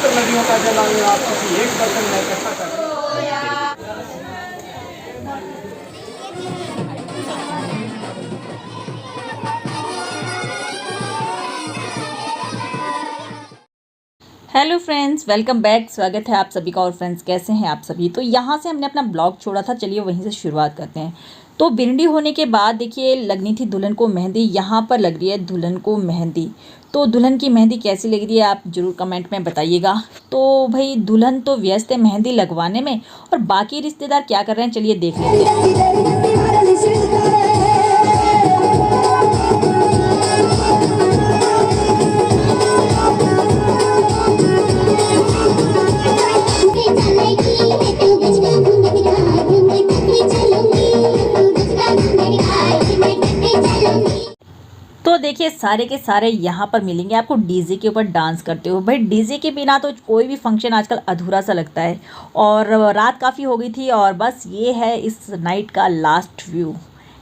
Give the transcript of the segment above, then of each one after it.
पवित्र नदियों का जल अगर आप किसी एक बर्तन में इकट्ठा करते हैं। Hello friends, welcome back. स्वागत है आप सभी का। और फ्रेंड्स, कैसे हैं आप सभी। तो यहाँ से हमने अपना ब्लॉग छोड़ा था, चलिए वहीं से शुरुआत करते हैं। तो बिरंडी होने के बाद देखिए लगनी थी दुल्हन को मेहंदी। यहाँ पर लग रही है दुल्हन को मेहंदी। तो दुल्हन की मेहंदी कैसी लग रही है आप ज़रूर कमेंट में बताइएगा। तो भाई दुल्हन तो व्यस्त है मेहंदी लगवाने में, और बाकी रिश्तेदार क्या कर रहे हैं चलिए देख लेते हैं। तो देखिए सारे के सारे यहाँ पर मिलेंगे आपको डीजे के ऊपर डांस करते हो। भाई डीजे के बिना तो कोई भी फंक्शन आजकल अधूरा सा लगता है। और रात काफ़ी हो गई थी, और बस ये है इस नाइट का last view.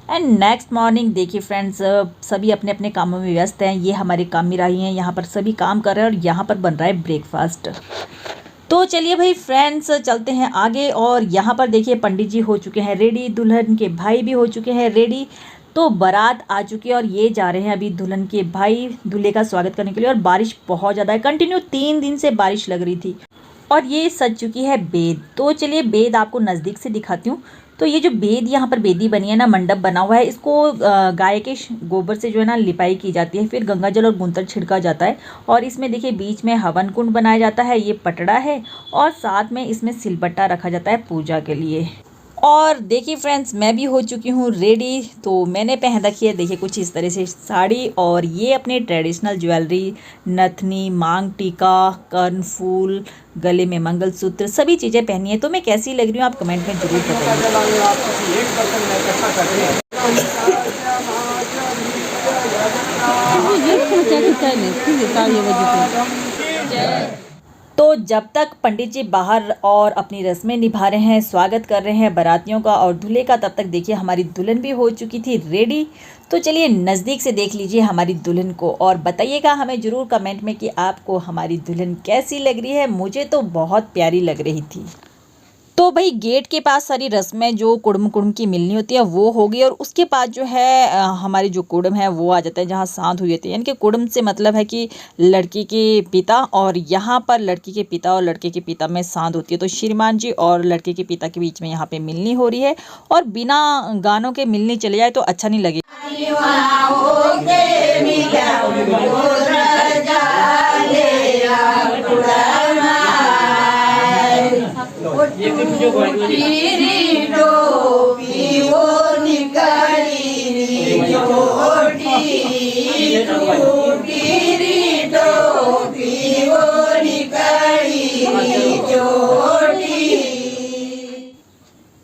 And next morning देखिए फ्रेंड्स, सभी अपने अपने कामों में व्यस्त हैं। ये हमारे कामिराही हैं, यहाँ पर सभी काम कर रहे हैं, और यहाँ पर बन रहा है ब्रेकफास्ट। तो चलिए भाई फ्रेंड्स चलते हैं आगे। और यहाँ पर देखिए पंडित जी हो चुके हैं रेडी, दुल्हन के भाई भी हो चुके हैं रेडी। तो बारात आ चुकी है, और ये जा रहे हैं अभी दुल्हन के भाई दूल्हे का स्वागत करने के लिए। और बारिश बहुत ज़्यादा है, कंटिन्यू 3 दिन से बारिश लग रही थी। और ये सज चुकी है बेद। तो चलिए बेद आपको नज़दीक से दिखाती हूँ। तो ये जो बेद यहाँ पर बेदी बनी है ना, मंडप बना हुआ है, इसको गाय के गोबर से जो है ना लिपाई की जाती है। फिर गंगा जल और गुंतर छिड़का जाता है। और इसमें देखिए बीच में हवन कुंड बनाया जाता है, ये पटड़ा है। और साथ में इसमें सिलबट्टा रखा जाता है पूजा के लिए। और देखिए फ्रेंड्स मैं भी हो चुकी हूँ रेडी। तो मैंने पहन रखी है देखिए कुछ इस तरह से साड़ी, और ये अपने ट्रेडिशनल ज्वेलरी, नथनी, मांग टीका, कर्नफूल, गले में मंगलसूत्र, सभी चीज़ें पहनी है। तो मैं कैसी लग रही हूँ आप कमेंट में जरूर बताइए। तो जब तक पंडित जी बाहर और अपनी रस्में निभा रहे हैं, स्वागत कर रहे हैं बारातियों का और दूल्हे का, तब तक देखिए हमारी दुल्हन भी हो चुकी थी रेडी। तो चलिए नज़दीक से देख लीजिए हमारी दुल्हन को, और बताइएगा हमें ज़रूर कमेंट में कि आपको हमारी दुल्हन कैसी लग रही है। मुझे तो बहुत प्यारी लग रही थी। तो भाई गेट के पास सारी रस्में जो कुड़म कुड़म की मिलनी होती है वो होगी। और उसके बाद जो है हमारी जो कुड़म है वो आ जाता है, जहाँ सांत हुई होती है। यानी कि कुड़म से मतलब है कि लड़की के पिता, और यहाँ पर लड़की के पिता और लड़के के पिता में सांत होती है। तो श्रीमान जी और लड़के के पिता के बीच में यहाँ पे मिलनी हो रही है। और बिना गानों के मिलनी चले जाए तो अच्छा नहीं लगेगा।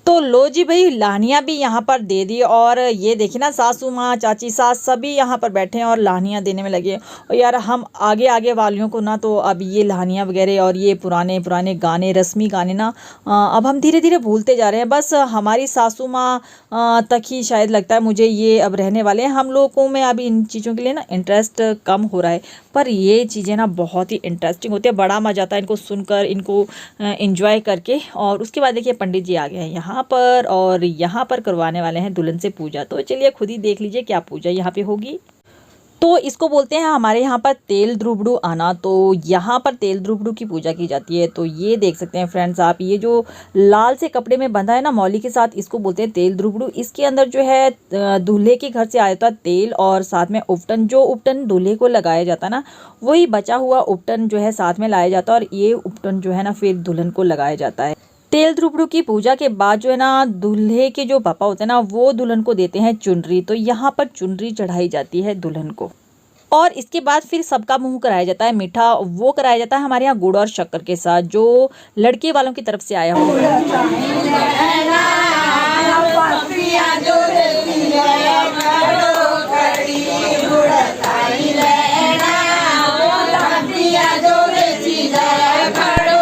तो लो जी भाई लाहनियाँ भी यहाँ पर दे दी। और ये देखिए ना सासू माँ, चाची, सास सभी यहाँ पर बैठे हैं और लाहनियाँ देने में लगे हैं। और यार हम आगे आगे वालियों को ना, तो अब ये लाहनियाँ वगैरह और ये पुराने पुराने गाने, रस्मी गाने ना अब हम धीरे धीरे भूलते जा रहे हैं। बस हमारी सासू माँ तक ही शायद लगता है मुझे ये अब रहने वाले हैं। हम लोगों में अभी इन चीज़ों के लिए ना इंटरेस्ट कम हो रहा है। पर ये चीज़ें ना बहुत ही इंटरेस्टिंग होती है, बड़ा मजा आता है इनको सुनकर, इनको एंजॉय करके। और उसके बाद देखिए पंडित जी आ गए हैं यहाँ पर, और यहाँ पर करवाने वाले हैं दुल्हन से पूजा। तो चलिए खुद ही देख लीजिए क्या पूजा यहाँ पे होगी। तो इसको बोलते हैं हमारे यहाँ पर तेल द्रुबड़ू आना। तो यहाँ पर तेल द्रुबड़ू की पूजा की जाती है। तो ये देख सकते हैं फ्रेंड्स आप, ये जो लाल से कपड़े में बंधा है ना मौली के साथ, इसको बोलते हैं तेल द्रुबड़ू। इसके अंदर जो है दूल्हे के घर से आया था तेल, और साथ में उपटन, जो उपटन दूल्हे को लगाया जाता है ना, वही बचा हुआ उपटन जो है साथ में लाया जाता है। और ये उपटन जो है ना फिर दुल्हन को लगाया जाता है। तेल द्रुबड़ू की पूजा के बाद जो है ना दूल्हे के जो पापा होते हैं ना, वो दुल्हन को देते हैं चुनरी। तो यहाँ पर चुनरी चढ़ाई जाती है दुल्हन को। और इसके बाद फिर सबका मुंह कराया जाता है मीठा। वो कराया जाता है हमारे यहाँ गुड़ और शक्कर के साथ, जो लड़के वालों की तरफ से आया हो।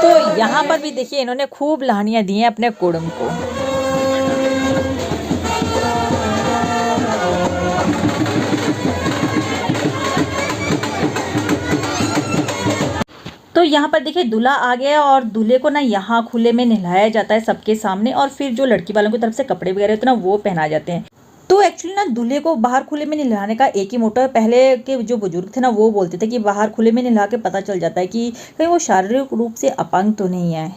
तो यहाँ पर भी देखिए इन्होंने खूब लाहनियाँ दी हैं अपने कुड़म को। तो यहाँ पर देखिए दूल्हा आ गया और दूल्हे को ना यहाँ खुले में नहलाया जाता है सबके सामने, और फिर जो लड़की वालों की तरफ से कपड़े वगैरह होते हैं ना वो पहनाए जाते हैं। तो एक्चुअली ना दूल्हे को बाहर खुले में नहलाने का एक ही मोटिव है। पहले के जो बुजुर्ग थे ना वो बोलते थे कि बाहर खुले में नहला के पता चल जाता है कि कहीं वो शारीरिक रूप से अपंग तो नहीं है।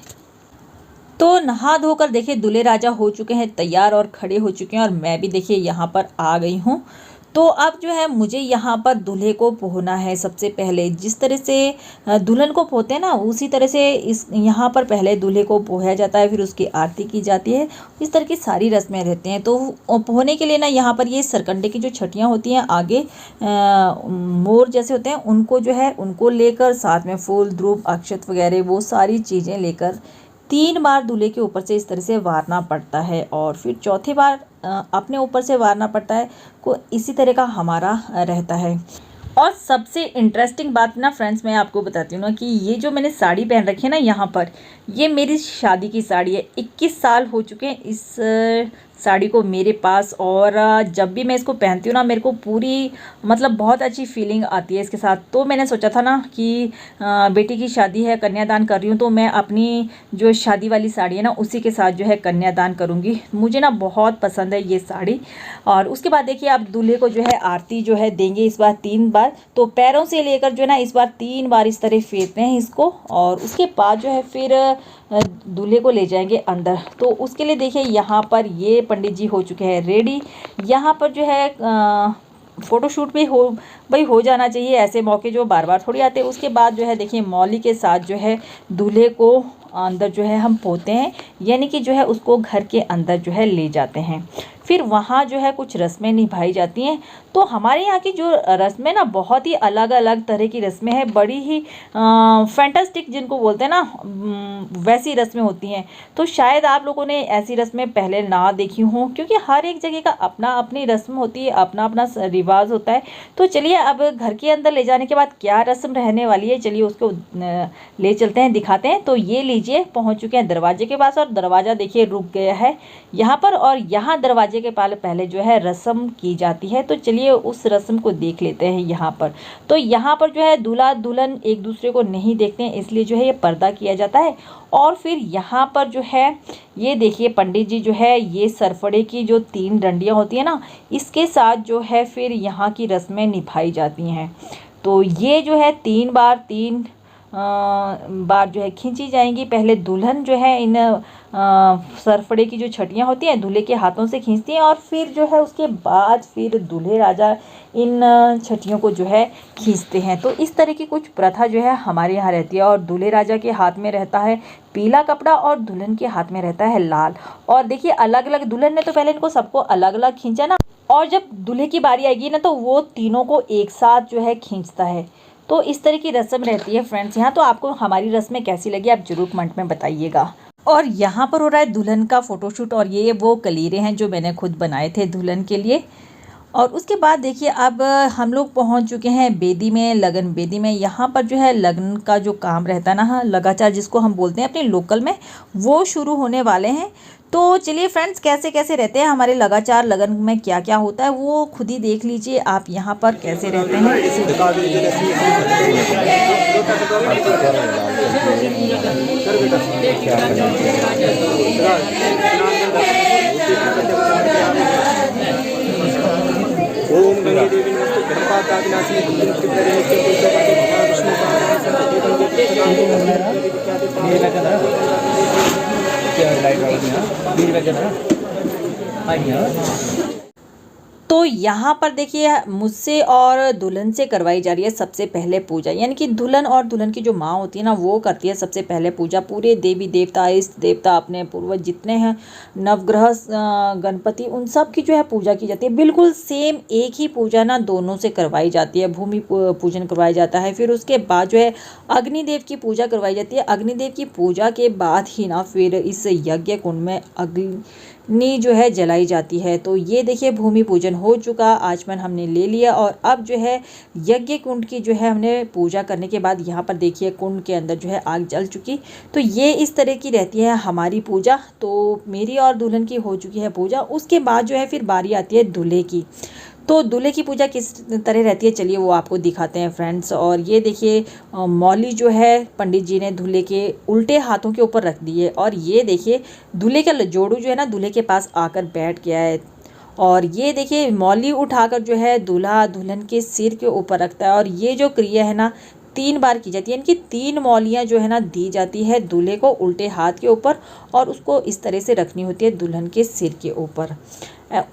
तो नहा धोकर देखिए दूल्हे राजा हो चुके हैं तैयार और खड़े हो चुके हैं, और मैं भी देखिए यहाँ पर आ गई हूँ। तो अब जो है मुझे यहाँ पर दूल्हे को पोहना है। सबसे पहले जिस तरह से दुल्हन को पोते हैं ना उसी तरह से इस यहाँ पर पहले दूल्हे को पोहा जाता है, फिर उसकी आरती की जाती है। इस तरह की सारी रस्में रहती हैं। तो पोहने के लिए ना यहाँ पर ये सरकंडे की जो छटियाँ होती हैं आगे मोर जैसे होते हैं उनको जो है उनको लेकर साथ में फूल ध्रुव अक्षत वगैरह वो सारी चीज़ें लेकर 3 बार दूल्हे के ऊपर से इस तरह से वारना पड़ता है, और फिर चौथी बार अपने ऊपर से वारना पड़ता है। को इसी तरह का हमारा रहता है। और सबसे इंटरेस्टिंग बात ना फ्रेंड्स मैं आपको बताती हूँ ना कि ये जो मैंने साड़ी पहन रखी है ना यहाँ पर, ये मेरी शादी की साड़ी है। 21 साल हो चुके हैं इस साड़ी को मेरे पास, और जब भी मैं इसको पहनती हूँ ना मेरे को पूरी मतलब बहुत अच्छी फीलिंग आती है इसके साथ। तो मैंने सोचा था ना कि बेटी की शादी है, कन्यादान कर रही हूँ, तो मैं अपनी जो शादी वाली साड़ी है ना उसी के साथ जो है कन्यादान करूँगी। मुझे ना बहुत पसंद है ये साड़ी। और उसके बाद देखिए आप दूल्हे को जो है आरती जो है देंगे इस बार 3 बार। तो पैरों से लेकर जो है ना इस बार 3 बार इस तरह फेरते हैं इसको, और उसके बाद जो है फिर दूल्हे को ले जाएंगे अंदर। तो उसके लिए देखिए यहाँ पर ये पंडित जी हो चुके हैं रेडी। यहाँ पर जो है फ़ोटोशूट भी हो जाना चाहिए, ऐसे मौके जो बार बार थोड़ी आते हैं। उसके बाद जो है देखिए मौली के साथ जो है दूल्हे को अंदर जो है हम पोते हैं, यानी कि जो है उसको घर के अंदर जो है ले जाते हैं। फिर वहाँ जो है कुछ रस्में निभाई जाती हैं। तो हमारे यहाँ की जो रस्में ना बहुत ही अलग अलग तरह की रस्में हैं, बड़ी ही फैंटास्टिक जिनको बोलते हैं ना वैसी रस्में होती हैं। तो शायद आप लोगों ने ऐसी रस्में पहले ना देखी हों, क्योंकि हर एक जगह का अपना अपनी रस्म होती है, अपना अपना रिवाज होता है। तो चलिए अब घर के अंदर ले जाने के बाद क्या रस्म रहने वाली है चलिए उसको ले चलते हैं, दिखाते हैं। तो ये लीजिए पहुँच चुके हैं दरवाजे के पास, और दरवाज़ा देखिए रुक गया है यहाँ पर, और यहाँ दरवाजे के पहले जो है रस्म की जाती है। तो चलिए उस रस्म को देख लेते हैं यहाँ पर। तो यहाँ पर जो है दूल्हा दुल्हन एक दूसरे को नहीं देखते हैं, इसलिए जो है ये पर्दा किया जाता है। और फिर यहाँ पर जो है ये देखिए पंडित जी जो है ये सरफड़े की जो 3 डंडियाँ होती है ना इसके साथ जो है फिर यहाँ की रस्में निभाई जाती हैं। तो ये जो है 3 बार जो है खींची जाएंगी। पहले दुल्हन जो है इन सरफड़े की जो छटियाँ होती हैं दूल्हे के हाथों से खींचती हैं, और फिर जो है उसके बाद फिर दूल्हे राजा इन छटियों को जो है खींचते हैं। तो इस तरह की कुछ प्रथा जो है हमारे यहाँ रहती है। और दूल्हे राजा के हाथ में रहता है पीला कपड़ा और दुल्हन के हाथ में रहता है लाल। और देखिए अलग अलग दुल्हन ने तो पहले इनको सबको अलग अलग खींचा ना, और जब दूल्हे की बारी आएगी ना तो वो तीनों को एक साथ जो है खींचता है। तो इस तरह की रस्म रहती है फ्रेंड्स यहाँ। तो आपको हमारी रस्में कैसी लगी आप जरूर कमेंट में बताइएगा। और यहाँ पर हो रहा है दुल्हन का फ़ोटोशूट, और ये वो कलीरे हैं जो मैंने खुद बनाए थे दुल्हन के लिए। और उसके बाद देखिए अब हम लोग पहुँच चुके हैं बेदी में, लगन बेदी में। यहाँ पर जो है लगन का जो काम रहता है ना लगाचार जिसको हम बोलते हैं अपने लोकल में, वो शुरू होने वाले हैं। तो चलिए फ्रेंड्स कैसे कैसे रहते हैं हमारे लगाचार, लगन में क्या क्या होता है वो खुद ही देख लीजिए आप यहाँ पर कैसे रहते हैं। ओम गंगे देवी नमस्ते गर्भपातादिनाशिनी कुंडलिनी त्रिपुरारी नित्य पूज्य पादे भगवान विष्णु पादान संतते गंगे तो यहाँ पर देखिए मुझसे और दुल्हन से करवाई जा रही है सबसे पहले पूजा, यानी कि दुल्हन और दुल्हन की जो माँ होती है ना वो करती है सबसे पहले पूजा। पूरे देवी देवता इष्ट देवता अपने पूर्वज जितने हैं नवग्रह गणपति उन सब की जो है पूजा की जाती है। बिल्कुल सेम एक ही पूजा ना दोनों से करवाई जाती है। भूमि पूजन करवाया जाता है, फिर उसके बाद जो है अग्निदेव की पूजा करवाई जाती है। अग्निदेव की पूजा के बाद ही ना फिर इस यज्ञ कुंड में अग्नि जो है जलाई जाती है। तो ये देखिए भूमि पूजन हो चुका, आचमन हमने ले लिया, और अब जो है यज्ञ कुंड की जो है हमने पूजा करने के बाद यहाँ पर देखिए कुंड के अंदर जो है आग जल चुकी। तो ये इस तरह की रहती है हमारी पूजा। तो मेरी और दुल्हन की हो चुकी है पूजा। उसके बाद जो है फिर बारी आती है दूल्हे की। तो दूल्हे की पूजा किस तरह रहती है चलिए वो आपको दिखाते हैं फ्रेंड्स। और ये देखिए मौली जो है पंडित जी ने दूल्हे के उल्टे हाथों के ऊपर रख दी है। और ये देखिए दूल्हे का जोड़ू जो है ना दूल्हे के पास आकर बैठ गया है। और ये देखिए मौली उठाकर जो है दूल्हा दुल्हन के सिर के ऊपर रखता है। और ये जो क्रिया है ना 3 बार की जाती है, इनकी 3 मौलियाँ जो है ना दी जाती है दूल्हे को उल्टे हाथ के ऊपर और उसको इस तरह से रखनी होती है दुल्हन के सिर के ऊपर।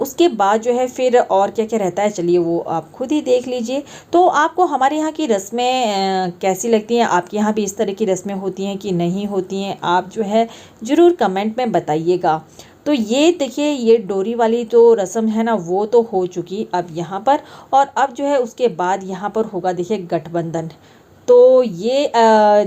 उसके बाद जो है फिर और क्या क्या रहता है चलिए वो आप खुद ही देख लीजिए। तो आपको हमारे यहाँ की रस्में कैसी लगती हैं, आपके यहाँ भी इस तरह की रस्में होती हैं कि नहीं होती हैं, आप जो है ज़रूर कमेंट में बताइएगा। तो ये देखिए ये डोरी वाली जो रस्म है ना वो तो हो चुकी अब यहाँ पर। और अब जो है उसके बाद यहाँ पर होगा देखिए गठबंधन। तो ये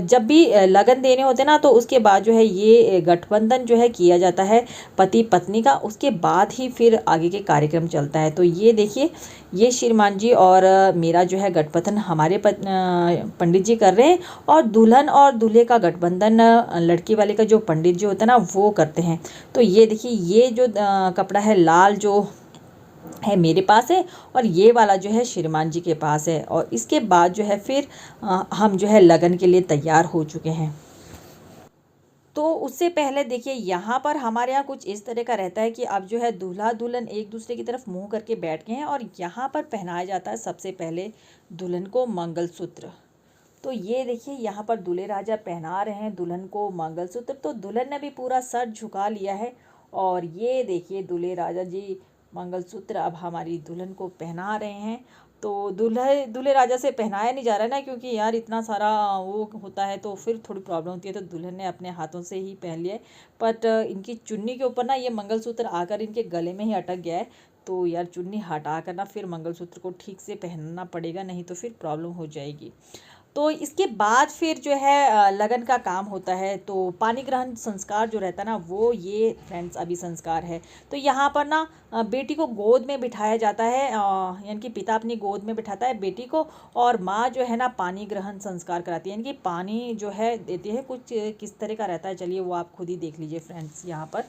जब भी लगन देने होते ना तो उसके बाद जो है ये गठबंधन जो है किया जाता है पति पत्नी का, उसके बाद ही फिर आगे के कार्यक्रम चलता है। तो ये देखिए ये श्रीमान जी और मेरा जो है गठबंधन हमारे पंडित जी कर रहे हैं। और दुल्हन और दूल्हे का गठबंधन लड़की वाले का जो पंडित जी होता है ना वो करते हैं। तो ये देखिए ये जो कपड़ा है लाल जो है मेरे पास है और ये वाला जो है श्रीमान जी के पास है। और इसके बाद जो है फिर हम जो है लगन के लिए तैयार हो चुके हैं। तो उससे पहले देखिए यहाँ पर हमारे यहाँ कुछ इस तरह का रहता है कि अब जो है दूल्हा दुल्हन एक दूसरे की तरफ मुंह करके बैठ गए हैं और यहाँ पर पहनाया जाता है सबसे पहले दुल्हन को मंगलसूत्र। तो ये देखिए यहाँ पर दूल्हे राजा पहना रहे हैं दुल्हन को मंगलसूत्र। तो दुल्हन ने भी पूरा सर झुका लिया है और ये देखिए दूल्हे राजा जी मंगलसूत्र अब हमारी दुल्हन को पहना रहे हैं। तो दूल्हे राजा से पहनाया नहीं जा रहा है ना, क्योंकि यार इतना सारा वो होता है तो फिर थोड़ी प्रॉब्लम होती है। तो दुल्हन ने अपने हाथों से ही पहन लिया है। बट इनकी चुन्नी के ऊपर ना ये मंगलसूत्र आकर इनके गले में ही अटक गया है। तो यार चुन्नी हटा कर ना फिर मंगलसूत्र को ठीक से पहनना पड़ेगा, नहीं तो फिर प्रॉब्लम हो जाएगी। तो इसके बाद फिर जो है लगन का काम होता है। तो पानी ग्रहण संस्कार जो रहता है ना वो ये फ्रेंड्स अभी संस्कार है। तो यहाँ पर ना बेटी को गोद में बिठाया जाता है, यानी कि पिता अपनी गोद में बिठाता है बेटी को और माँ जो है ना पानी ग्रहण संस्कार कराती है, यानी कि पानी जो है देती है। कुछ किस तरह का रहता है चलिए वो आप खुद ही देख लीजिए फ्रेंड्स यहाँ पर।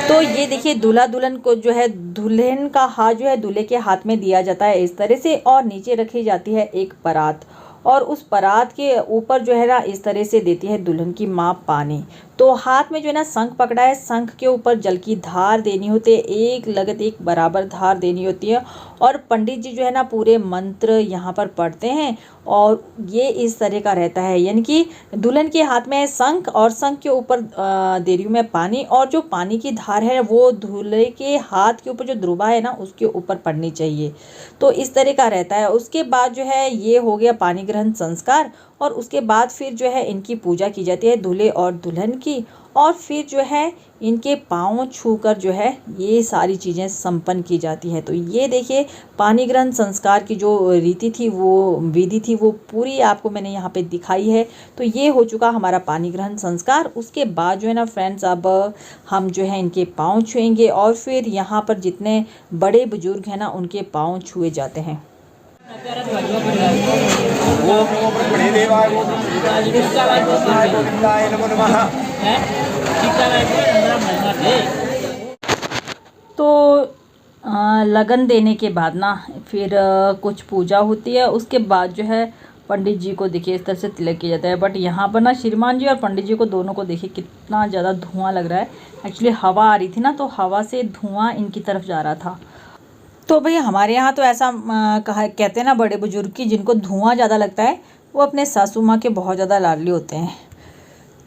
तो ये देखिए दूल्हा दुल्हन को जो है दुल्हन का हाथ जो है दूल्हे के हाथ में दिया जाता है इस तरह से। और नीचे रखी जाती है एक परात और उस परात के ऊपर जो है ना इस तरह से देती है दुल्हन की माँ पानी। तो हाथ में जो है ना शंख पकड़ा है, शंख के ऊपर जल की धार देनी होती है, एक लगत एक बराबर धार देनी होती है। और पंडित जी जो है ना पूरे मंत्र यहाँ पर पढ़ते हैं और ये इस तरह का रहता है, यानी कि दुल्हन के हाथ में है शंख और शंख के ऊपर दे रही हूँ मैं पानी। और जो पानी की धार है वो दूल्हे के हाथ के ऊपर जो ध्रुवा है ना उसके ऊपर पड़नी चाहिए। तो इस तरह का रहता है। उसके बाद जो है ये हो गया पानी ग्रहण संस्कार। और उसके बाद फिर जो है इनकी पूजा की जाती है दूल्हे और दुल्हन की। और फिर जो है इनके पाँव छूकर जो है ये सारी चीज़ें संपन्न की जाती हैं। तो ये देखिए पानी ग्रहण संस्कार की जो रीति थी वो विधि थी वो पूरी आपको मैंने यहाँ पे दिखाई है। तो ये हो चुका हमारा पानी ग्रहण संस्कार। उसके बाद जो है ना फ्रेंड्स अब हम जो है इनके पाँव छुएंगे और फिर यहाँ पर जितने बड़े बुजुर्ग हैं ना उनके पाँव छुए जाते हैं। तो लगन देने के बाद ना फिर कुछ पूजा होती है। उसके बाद जो है पंडित जी को देखिए इस तरह से तिलक किया जाता है। बट यहाँ पर ना श्रीमान जी और पंडित जी को दोनों को देखिए कितना ज़्यादा धुआं लग रहा है। एक्चुअली हवा आ रही थी ना तो हवा से धुआं इनकी तरफ जा रहा था। तो भाई हमारे यहाँ तो ऐसा कहते हैं ना बड़े बुजुर्ग की जिनको धुआं ज़्यादा लगता है वो अपने सासू माँ के बहुत ज़्यादा लाडले होते हैं।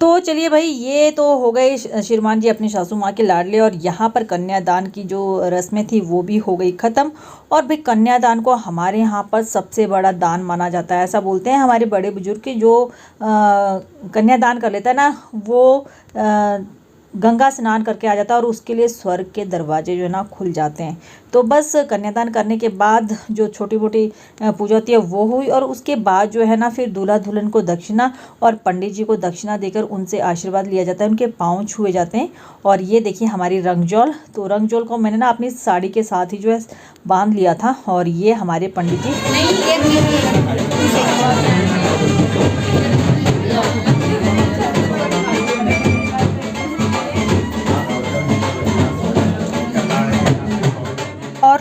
तो चलिए भाई ये तो हो गए श्रीमान जी अपनी सासू माँ के लाडले। और यहाँ पर कन्यादान की जो रस्में थी वो भी हो गई ख़त्म। और भाई कन्यादान को हमारे यहाँ पर सबसे बड़ा दान माना जाता है। ऐसा बोलते हैं हमारे बड़े बुजुर्ग की जो कन्यादान कर लेता है ना वो गंगा स्नान करके आ जाता है और उसके लिए स्वर्ग के दरवाजे जो है ना खुल जाते हैं। तो बस कन्यादान करने के बाद जो छोटी मोटी पूजा होती है वो हुई, और उसके बाद जो है ना फिर दूल्हा दुल्हन को दक्षिणा और पंडित जी को दक्षिणा देकर उनसे आशीर्वाद लिया जाता है, उनके पाँव छुए जाते हैं। और ये देखिए हमारी रंगजौल, तो रंगजौल को मैंने ना अपनी साड़ी के साथ ही जो है बांध लिया था। और ये हमारे पंडित जी और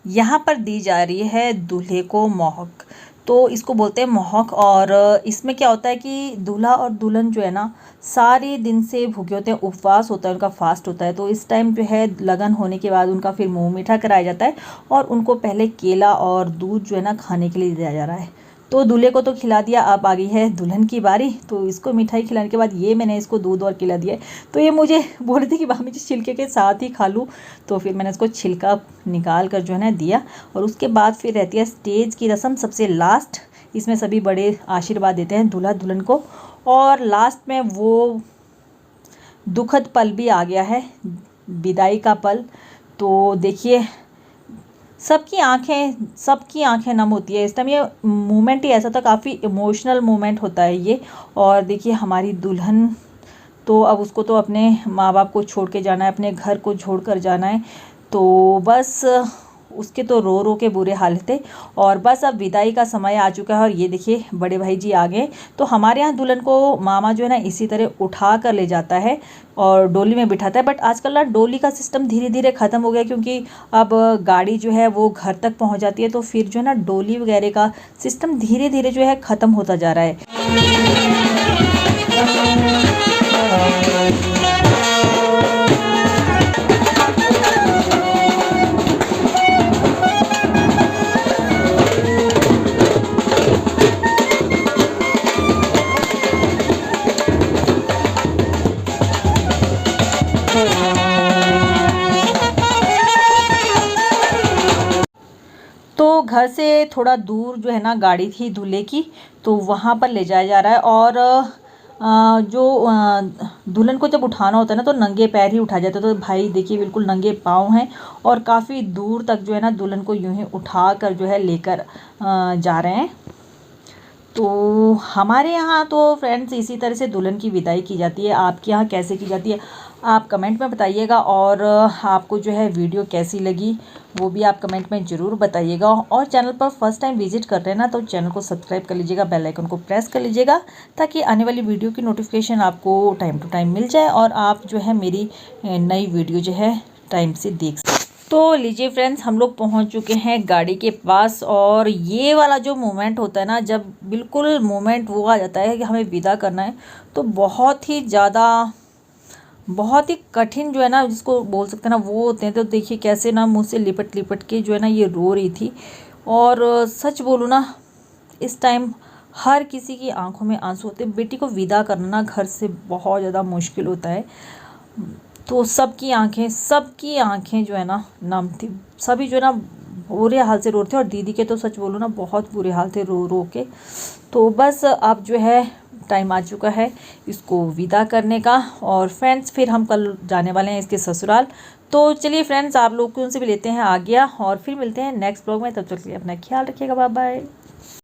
यहाँ पर दी जा रही है दूल्हे को मोहक। तो इसको बोलते हैं मोहक। और इसमें क्या होता है कि दूल्हा और दुल्हन जो है ना सारे दिन से भूखे होते हैं, उपवास होता है उनका, फास्ट होता है। तो इस टाइम जो है लगन होने के बाद उनका फिर मुंह मीठा कराया जाता है और उनको पहले केला और दूध जो है ना खाने के लिए दिया जा रहा है। तो दूल्हे को तो खिला दिया, अब आ गई है दुल्हन की बारी। तो इसको मिठाई खिलाने के बाद ये मैंने इसको दूध और केला दिया है। तो ये मुझे बोल रही थी कि भाभी जी छिलके के साथ ही खा लूँ, तो फिर मैंने इसको छिलका निकाल कर जो है ना दिया। और उसके बाद फिर रहती है स्टेज की रस्म, सबसे लास्ट। इसमें सभी बड़े आशीर्वाद देते हैं दूल्हा दुल्हन को। और लास्ट में वो दुखद पल भी आ गया है, विदाई का पल। तो देखिए सबकी आंखें नम होती है इस टाइम। ये मोमेंट ही ऐसा था, काफ़ी इमोशनल मोमेंट होता है ये। और देखिए हमारी दुल्हन तो अब उसको तो अपने माँ बाप को छोड़ के जाना है, अपने घर को छोड़ कर जाना है। तो बस उसके तो रो रो के बुरे हाल थे। और बस अब विदाई का समय आ चुका है। और ये देखिए बड़े भाई जी आ गए। तो हमारे यहाँ दुल्हन को मामा जो है ना इसी तरह उठा कर ले जाता है और डोली में बिठाता है। बट आजकल ना डोली का सिस्टम धीरे धीरे ख़त्म हो गया, क्योंकि अब गाड़ी जो है वो घर तक पहुँच जाती है। तो फिर जो है ना डोली वगैरह का सिस्टम धीरे धीरे जो है ख़त्म होता जा रहा है। तो घर से थोड़ा दूर जो है ना गाड़ी थी दूल्हे की, तो वहाँ पर ले जाया जा रहा है। और दुल्हन को जब उठाना होता है ना तो नंगे पैर ही उठा जाता है। तो भाई देखिए बिल्कुल नंगे पाँव हैं और काफ़ी दूर तक जो है ना दुल्हन को यूं ही उठा कर जो है लेकर जा रहे हैं। तो हमारे यहाँ तो फ्रेंड्स इसी तरह से दुल्हन की विदाई की जाती है। आपके यहाँ कैसे की जाती है आप कमेंट में बताइएगा। और आपको जो है वीडियो कैसी लगी वो भी आप कमेंट में ज़रूर बताइएगा। और चैनल पर फर्स्ट टाइम विजिट कर रहे हैं ना तो चैनल को सब्सक्राइब कर लीजिएगा, बेल आइकन को प्रेस कर लीजिएगा, ताकि आने वाली वीडियो की नोटिफिकेशन आपको टाइम टू टाइम मिल जाए और आप जो है मेरी नई वीडियो जो है टाइम से देख सकें। तो लीजिए फ्रेंड्स हम लोग पहुंच चुके हैं गाड़ी के पास। और ये वाला जो मोमेंट होता है ना, जब बिल्कुल मोमेंट वो आ जाता है कि हमें विदा करना है, तो बहुत ही कठिन जो है ना जिसको बोल सकते हैं ना वो होते हैं। तो देखिए कैसे ना मुँह से लिपट लिपट के जो है ना ये रो रही थी। और सच बोलूँ ना इस टाइम हर किसी की आंखों में आंसू होते हैं। बेटी को विदा करना ना घर से बहुत ज़्यादा मुश्किल होता है। तो सबकी आंखें जो है ना नम थी, सभी जो है ना बुरे हाल से रो रहे थे। और दीदी के तो सच बोलो ना बहुत बुरे हाल थे रो रो के। तो बस अब जो है टाइम आ चुका है इसको विदा करने का। और फ्रेंड्स फिर हम कल जाने वाले हैं इसके ससुराल। तो चलिए फ्रेंड्स आप लोग उनसे भी लेते हैं आ गया और फिर मिलते हैं नेक्स्ट ब्लॉग में। तब तक के लिए अपना ख्याल रखिएगा, बाय बाय।